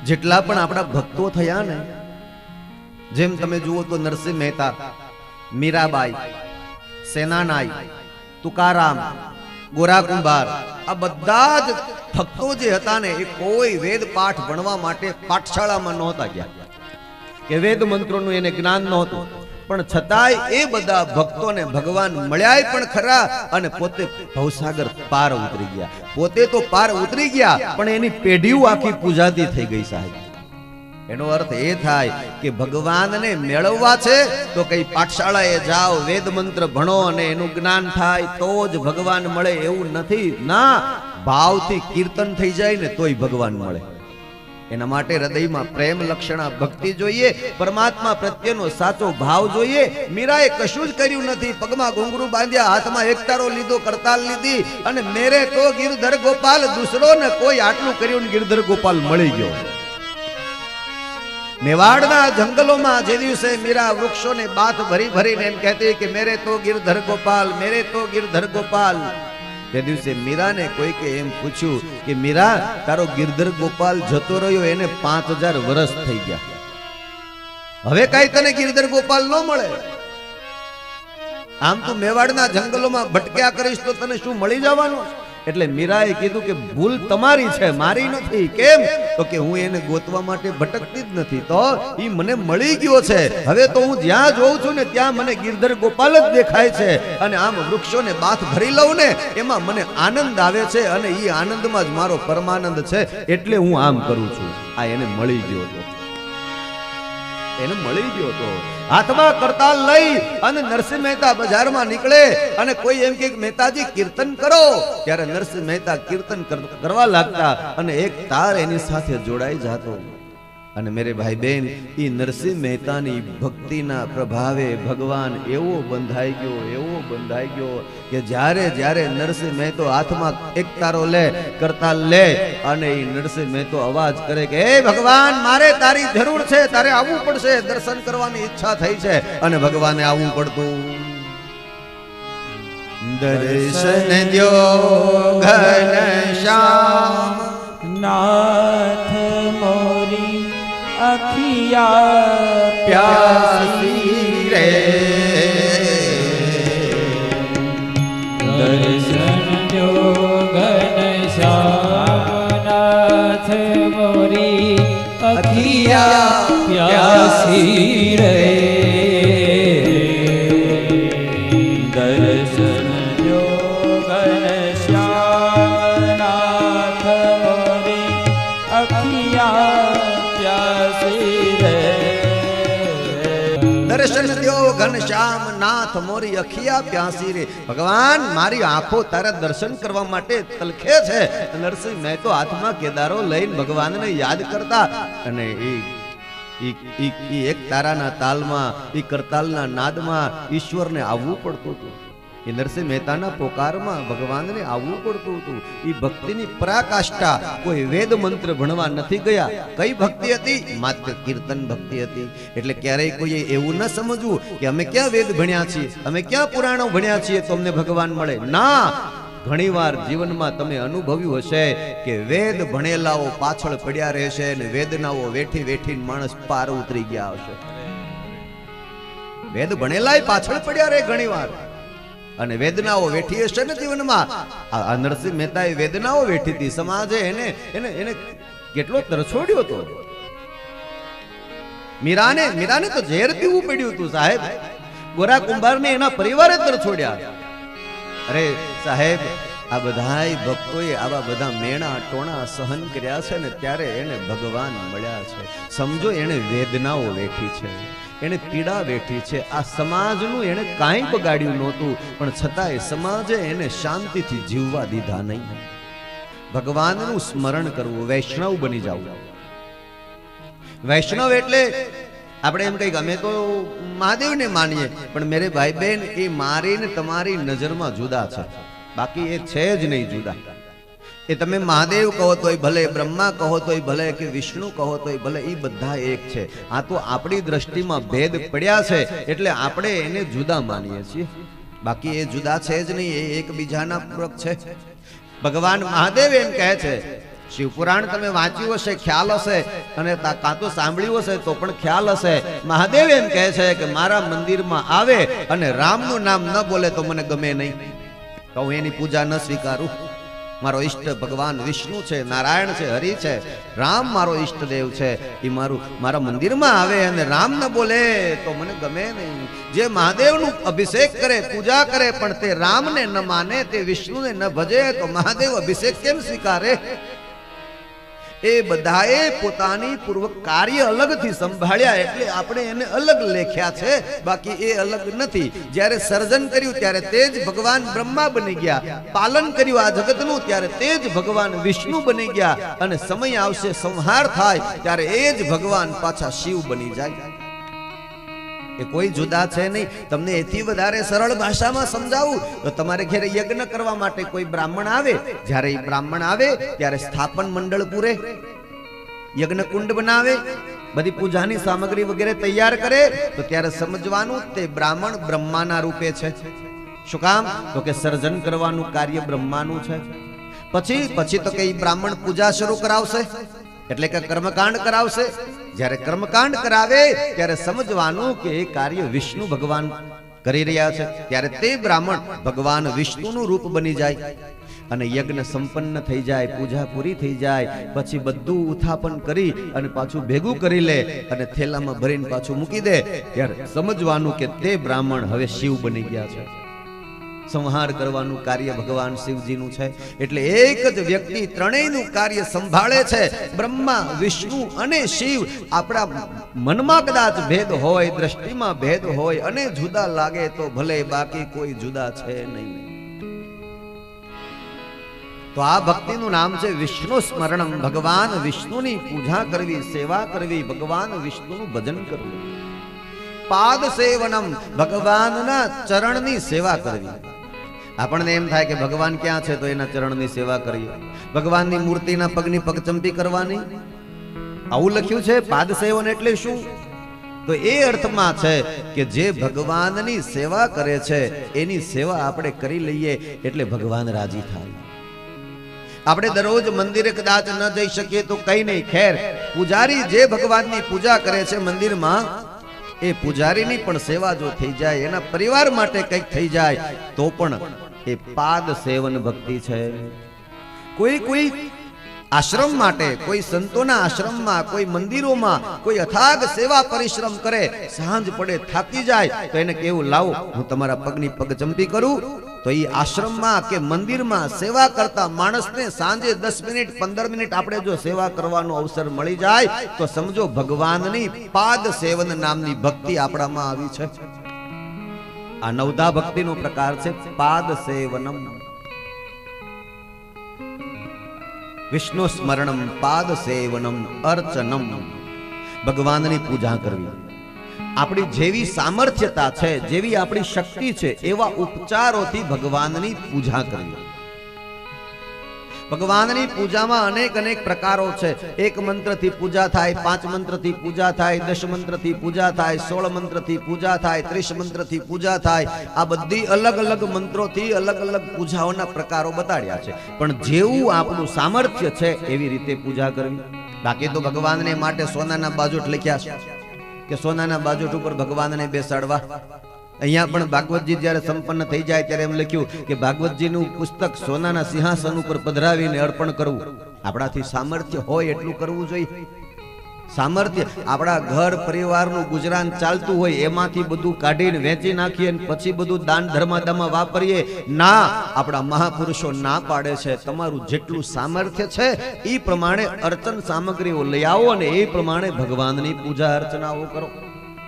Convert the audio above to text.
જેટલા પણ આપણા ભક્તો થયા ને, જેમ તમે જુઓ તો નરસિંહ મહેતા, મીરાબાઈ, સેનાનાઈ, તુકારામ, ગોરા કુંભાર, આ બધા જ ભક્તો જે હતા ને એ કોઈ વેદ પાઠ ભણવા માટે પાઠશાળામાં નહોતા ગયા કે વેદ મંત્રોનું એને જ્ઞાન નહોતું, પણ છતાંય એ બધા ભક્તોને ભગવાન મળ્યા પણ ખરા અને પોતે ભવસાગર પાર ઉતરી ગયા. પોતે તો પાર ઉતરી ગયા પણ એની પેઢીઓ આખી પૂજાતી થઈ ગઈ સાહેબ. એનો અર્થ એ થાય કે ભગવાનને મેળવવા છે તો કઈ પાઠશાળાએ જાઓ, વેદ મંત્ર ભણો અને એનું જ્ઞાન થાય તો જ ભગવાન મળે એવું નથી. ના, ભાવથી કીર્તન થઈ જાય ને તોય ભગવાન મળે. એના માટે હૃદયમાં પ્રેમ લક્ષણા ભક્તિ જોઈએ, પરમાત્મા પ્રત્યેનો સાચો ભાવ જોઈએ. મીરાએ કશું જ કર્યું નથી, પગમાં ઘૂંઘરું બાંધ્યા, હાથમાં એકતારો લીધો, કરતાલ લીધી અને મેરે તો ગિરધર ગોપાલ, દુસરો ને કોઈ આટલું કર્યું ને ગિરધર ગોપાલ મળી ગયો. મેવાડના જંગલોમાં જે દિવસે મીરા વૃક્ષોને બાથ ભરી ભરીને એમ કહેતી કે મેરે તો ગિરધર ગોપાલ, મેરે તો ગિરધર ગોપાલ, તે દિવસે મીરાને કોઈકે એમ પૂછ્યું કે મીરા, તારો ગિરધર ગોપાલ જતો રહ્યો એને 5000 વર્ષ થઈ ગયા, હવે કઈ તને ગિરધર ગોપાલ ન મળે? આમ તું મેવાડના જંગલોમાં ભટક્યા કરીશ તો તને શું મળી જવાનું? એટલે મીરાએ કીધું કે ભૂલ તમારી છે, મારી નથી. કેમ? તો કે હું એને ગોતવા માટે ભટકતી જ નથી, તો ઈ મને મળી ગયો છે. હવે તો હું જ્યાં જોઉં છું ને ત્યાં મને ગિરધર ગોપાલ જ દેખાય છે અને આમ વૃક્ષોને બાથ ભરી લઉં ને એમાં મને આનંદ આવે છે અને ઈ આનંદમાં જ મારો પરમાનંદ છે, એટલે હું આમ કરું છું. આ એને મળી ગયો હતો, એને મળી ગયો હતો. હાથમાં કરતાલ લઈ અને નરસિંહ મહેતા બજારમાં નીકળે અને કોઈ એમ કે મહેતાજી કીર્તન કરો, ત્યારે નરસિંહ મહેતા કીર્તન કરવા લાગતા અને એક તાર એની સાથે જોડાઈ જતો. અને મેરે ભાઈ બહેન, ઈ નરસિંહ મહેતાની ભક્તિના પ્રભાવે ભગવાન એવો બંધાઈ ગયો, એવો બંધાઈ ગયો કે જ્યારે જ્યારે નરસિંહ મહેતો હાથમાં એક તારો લે, કરતાલ લે અને ઈ નરસિંહ મહેતો અવાજ કરે કે હે ભગવાન, મારે તારી જરૂર છે, તારે આવવું પડશે, દર્શન કરવાની ઈચ્છા થઈ છે. અને ભગવાને આવવું પડતું. દર્શન દ્યો ઘનશ્યામ નાથ મોરી અખિયા પ્યાસી રે, દર્શન જો ઘનશ્યામ નાથ મોરી અખિયા પ્યાસી રે, દર્શન જો ઘનશ્યામ નાથ મોરી અખિયા દર્શન દ્યો ઘનશ્યામ નાથ મોરી અખિયા પ્યાસી રે. ભગવાન, મારી આંખો તારા દર્શન કરવા માટે તલખે છે. નરસિંહ મહેતો હાથમાં કેદારો લઈને ભગવાનને યાદ કરતા અને એક તારાના તાલમાં, ઈ કરતાલના નાદમાં ઈશ્વરને આવવું પડતું હતું. એ નરસિંહ મહેતાના પોકારમાં ભગવાનને આવવું પડતું હતું. ઈ ભક્તિની પરાકાષ્ઠા. કોઈ વેદ મંત્ર ભણવા નથી ગયા. કઈ ભક્તિ હતી? માત્ર કીર્તન ભક્તિ હતી. એટલે ક્યારેય કોઈએ એવું ન સમજવું કે અમે ક્યાં વેદ ભણ્યા છીએ, અમે ક્યાં પુરાણો ભણ્યા છીએ તો અમને ભગવાન મળે. ના, ઘણીવાર જીવનમાં તમે અનુભવ્યું હશે કે વેદ ભણેલાઓ પાછળ પડ્યા રહેશે અને વેદનાઓ વેઠી વેઠીને માણસ પાર ઉતરી ગયા હશે. વેદ ભણેલાય પાછળ પડ્યા રહે ઘણીવાર અને વેદનાઓ વેઠી હશે ને જીવનમાં. આ નરસિંહ મહેતાએ વેદનાઓ વેઠી હતી. સમાજે એને કેટલો તરછોડ્યો હતો. મીરાને તો ઝેર પીવું પડ્યું હતું સાહેબ. ગોરા કુંભારને એના પરિવારે તરછોડ્યા. અરે સાહેબ, આ બધાય ભક્તોએ આવા બધા મેણા ટોણા સહન કર્યા છે ને ત્યારે એને ભગવાન મળ્યા છે. સમજો, એને વેદનાઓ વેઠી છે, એને પીડા વેઠી છે. આ સમાજનું એને કાંઈ બગાડ્યું નહોતું, પણ છતાંય સમાજે એને શાંતિથી જીવવા દીધા નહીં. ભગવાનનું સ્મરણ કરવું, વૈષ્ણવ બની જવું. વૈષ્ણવ એટલે આપણે એમ કહીએ અમે તો મહાદેવને માનીએ, પણ મેરે ભાઈ બહેન, એ મારી ને તમારી નજરમાં જુદા છે, બાકી એ છે જ નહીં જુદા. એ તમે મહાદેવ કહો તોય ભલે, બ્રહ્મા કહો તોય ભલે, કે વિષ્ણુ કહો તોય ભલે, એ બધા એક છે. આ તો આપણી દ્રષ્ટિમાં ભેદ પડ્યા છે એટલે આપણે એને જુદા માનીએ છીએ, બાકી એ જુદા છે જ નહીં, એ એકબીજાના પૂરક છે. ભગવાન મહાદેવ એમ કહે છે શિવપુરાણ તમે વાંચ્યું હશે, ખ્યાલ હશે, અને કાં તો સાંભળ્યું હશે તો પણ ખ્યાલ હશે. મહાદેવ એમ કહે છે કે મારા મંદિરમાં આવે અને રામનું નામ ન બોલે તો મને ગમે નહીં, તો હું એની પૂજા ન સ્વીકારું. મારો ઈષ્ટ ભગવાન વિષ્ણુ છે, નારાયણ છે, હરિ છે, રામ મારો ઈષ્ટદેવ છે. એ મારા મંદિરમાં આવે અને રામ ન બોલે તો મને ગમે નહીં. જે મહાદેવનું અભિષેક કરે, પૂજા કરે, પણ તે રામને ન માને, તે વિષ્ણુને ન ભજે, તો મહાદેવ અભિષેક કેમ સ્વીકારે? એ બધાએ પોતાની પૂર્વક કાર્ય અલગથી સંભાળ્યા, એટલે આપણે એને અલગ લેખ્યા છે, બાકી એ અલગ નથી. જ્યારે સર્જન કર્યું ત્યારે તે જ ભગવાન બ્રહ્મા બની ગયા, પાલન કર્યું આ જગતનું ત્યારે તે જ ભગવાન વિષ્ણુ બની ગયા, અને સમય આવશે સંહાર થાય ત્યારે એ જ ભગવાન પાછા શિવ બની જાય. એ કોઈ જુદા છે નહીં. તમને એથી વધારે સરળ ભાષામાં સમજાવું તો તમારે ઘરે યજ્ઞ કરવા માટે કોઈ બ્રાહ્મણ આવે, જ્યારે એ બ્રાહ્મણ આવે ત્યારે સ્થાપન મંડળ પૂરે, યજ્ઞ કુંડ બનાવે, બધી પૂજાની સામગ્રી વગેરે તૈયાર કરે, તો ત્યારે સમજવાનું તે બ્રાહ્મણ બ્રહ્માના રૂપે છે. શું કામ? તો કે સર્જન કરવાનું કાર્ય બ્રહ્માનું છે. પછી તો કે બ્રાહ્મણ પૂજા શરૂ કરાવશે, એટલે કે કર્મકાંડ કરાવશે. જ્યારે કર્મકાંડ કરાવે ત્યારે સમજવાનું કે એ કાર્ય વિષ્ણુ ભગવાન કરી રહ્યા છે, ત્યારે તે બ્રાહ્મણ ભગવાન વિષ્ણુનું રૂપ બની જાય, અને યજ્ઞ સંપન્ન થઈ જાય, પૂજા પૂરી થઈ જાય, પછી બધું ઉત્થાપન કરી અને પાછું ભેગું કરી લે અને થેલામાં ભરીને પાછું મૂકી દે, ત્યારે સમજવાનું કે તે બ્રાહ્મણ હવે શિવ બની ગયા છે. સંહાર કરવાનું કાર્ય ભગવાન શિવજીનું છે. એટલે એક જ વ્યક્તિ ત્રણેયનું કાર્ય સંભાળે છે, બ્રહ્મા, વિષ્ણુ અને શિવ. આપણા મનમાં કદાચ ભેદ હોય, દ્રષ્ટિમાં ભેદ હોય અને જુદા લાગે તો ભલે, બાકી કોઈ જુદા છે નહીં. તો આ ભક્તિનું નામ છે વિષ્ણુ સ્મરણમ. ભગવાન વિષ્ણુની પૂજા કરવી, સેવા કરવી, ભગવાન વિષ્ણુનું ભજન કરવું. પાદ સેવનમ, ભગવાનના ચરણની સેવા કરવી. આપણને એમ થાય કે ભગવાન ક્યાં છે તો એના ચરણની સેવા કરીએ, ભગવાનની મૂર્તિના પગની પગચંપી કરવાની, આવું લખ્યું છે. પાદ સેવન એટલે શું? તો એ અર્થમાં છે કે જે ભગવાનની સેવા કરે છે એની સેવા આપણે કરી લઈએ એટલે ભગવાન રાજી થાય. આપણે દરરોજ મંદિરે કદાચ ન જઈ શકીએ તો કઈ નહીં, ખેર પૂજારી જે ભગવાનની પૂજા કરે છે મંદિરમાં, એ પૂજારીની પણ સેવા જો થઈ જાય, એના પરિવાર માટે કંઈક થઈ જાય, તો પણ એ પાદ સેવન ભક્તિ છે. કોઈ આશ્રમ માટે, કોઈ સંતોના આશ્રમમાં, કોઈ મંદિરોમાં કોઈ અથાગ સેવા પરિશ્રમ કરે, સાંજ પડે થાકી જાય તો એને કેવું, લાવો હું તમારા પગની પગચંપી કરું. તો એ આશ્રમમાં કે મંદિરમાં સેવા કરતા માણસને સાંજે 10 મિનિટ 15 મિનિટ આપણે જો સેવા કરવાનો અવસર મળી જાય તો સમજો ભગવાનની પાદ સેવન નામની ભક્તિ આપણામાં આવી છે. આ નવધા ભક્તિનો પ્રકાર છે પાદ સેવનમ. વિષ્ણુ સ્મરણમ, પાદ સેવનમ, અર્ચનમ. ભગવાનની પૂજા કરવી. આપણી જેવી સામર્થ્યતા છે, જેવી આપણી શક્તિ છે, એવા ઉપચારોથી ભગવાનની પૂજા કરવી. ભગવાનની પૂજામાં અનેક પ્રકારો છે. 1 મંત્રથી પૂજા થાય, 5 મંત્રથી પૂજા થાય, 10 મંત્રથી પૂજા થાય, 16 મંત્રથી પૂજા થાય, 30 મંત્રથી પૂજા થાય. આ બધી અલગ મંત્રોથી અલગ પૂજાઓના પ્રકારો બતાડ્યા છે. પણ જેવું આપણું સામર્થ્ય છે એવી રીતે પૂજા કરવી. બાકી તો ભગવાનને માટે સોનાના બાજોટ લખ્યા છે કે સોનાના બાજોટ ઉપર ભગવાનને બેસાડવા. અહીંયા પણ ભાગવતજી જ્યારે સંપન્ન થઈ જાય ત્યારે એમ લખ્યું કે ભાગવતજીનું પુસ્તક સોનાના સિંહાસન ઉપર પધરાવીને અર્પણ કરવું. આપણાથી સામર્થ્ય હોય એટલું કરવું જોઈએ. સામર્થ્ય આપણા ઘર પરિવારનું ગુજરાન ચાલતું હોય એમાંથી બધું કાઢીને વેચી નાખીએ અને પછી બધું દાન ધર્માદામાં વાપરીએ ના. આપણા મહાપુરુષો ના પાડે છે, તમારું જેટલું સામર્થ્ય છે એ પ્રમાણે અર્ચન સામગ્રીઓ લઈ આવો અને એ પ્રમાણે ભગવાનની પૂજા અર્ચનાઓ કરો.